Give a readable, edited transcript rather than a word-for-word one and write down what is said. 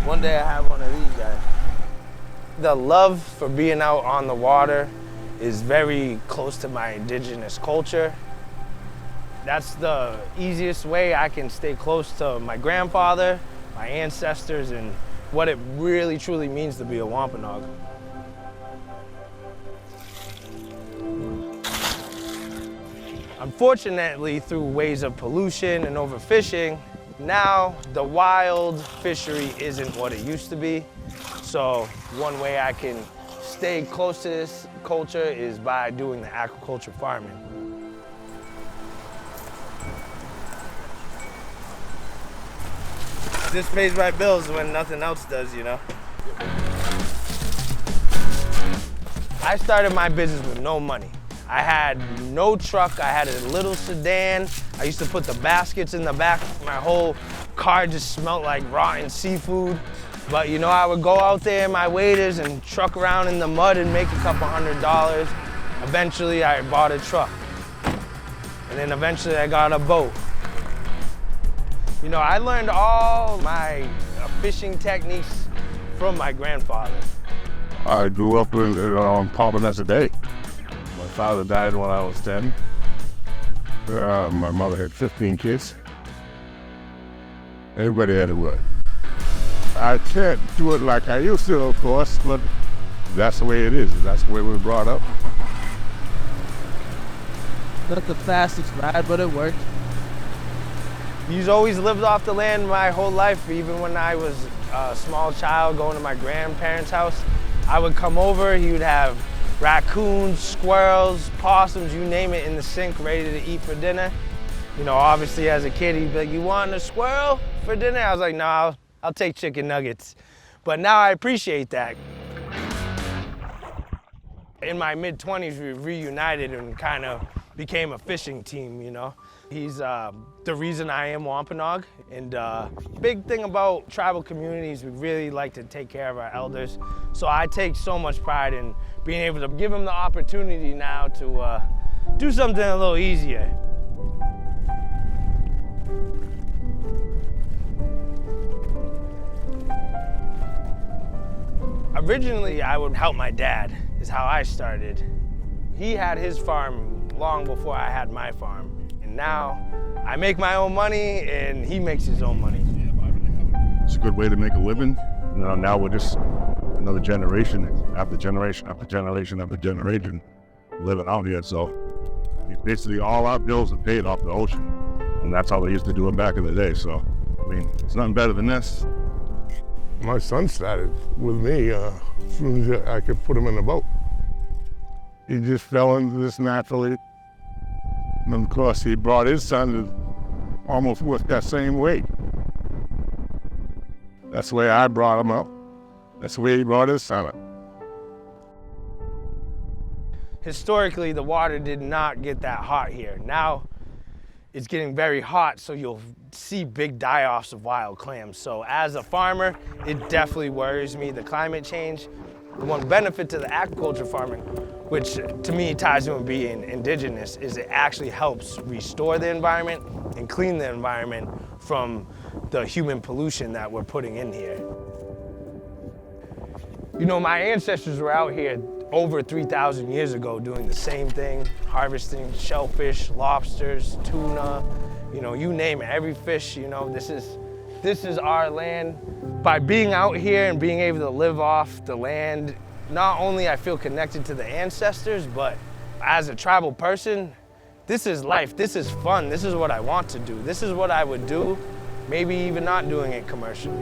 One day I have one of these guys. The love for being out on the water is very close to my indigenous culture. That's the easiest way I can stay close to my grandfather, my ancestors, and what it really truly means to be a Wampanoag. Unfortunately, through ways of pollution and overfishing, now the wild fishery isn't what it used to be. So one way I can stay close to this culture is by doing the aquaculture farming. This pays my bills when nothing else does, you know? I started my business with no money. I had no truck, I had a little sedan. I used to put the baskets in the back. My whole car just smelled like rotten seafood. But you know, I would go out there in my waders and truck around in the mud and make a couple $100. Eventually, I bought a truck. And then eventually, I got a boat. You know, I learned all my fishing techniques from my grandfather. I grew up on Pompanesett Bay. My father died when I was 10. My mother had 15 kids. Everybody had to work. I can't do it like I used to, of course, but that's the way it is. That's the way we were brought up. Not the fastest ride, but it worked. He's always lived off the land my whole life. Even when I was a small child going to my grandparents' house, I would come over, he would have raccoons, squirrels, possums, you name it, in the sink ready to eat for dinner. You know, obviously as a kid, he'd be like, "You want a squirrel for dinner?" I was like, "No, I'll take chicken nuggets." But now I appreciate that. In my mid-20s, we reunited and kind of became a fishing team, you know. He's the reason I am Wampanoag. And big thing about tribal communities, we really like to take care of our elders. So I take so much pride in being able to give them the opportunity now to do something a little easier. Originally, I would help my dad, is how I started. He had his farm long before I had my farm. And now I make my own money and he makes his own money. It's a good way to make a living. You know, now we're just another generation after generation after generation after generation living out here. So basically all our bills are paid off the ocean. And that's how they used to do it back in the day. So, I mean, it's nothing better than this. My son started with me as soon as I could put him in a boat. He just fell into this naturally. And of course, he brought his son to almost with that same weight. That's the way I brought him up. That's the way he brought his son up. Historically, the water did not get that hot here. Now, it's getting very hot, so you'll see big die-offs of wild clams. So as a farmer, it definitely worries me, the climate change. The one benefit to the aquaculture farming, which to me ties in with being indigenous, is it actually helps restore the environment and clean the environment from the human pollution that we're putting in here. You know, my ancestors were out here over 3,000 years ago doing the same thing, harvesting shellfish, lobsters, tuna, you know, you name it, every fish, you know, this is our land. By being out here and being able to live off the land, not only I feel connected to the ancestors, but as a tribal person, this is life, this is fun, this is what I want to do, this is what I would do, maybe even not doing it commercially.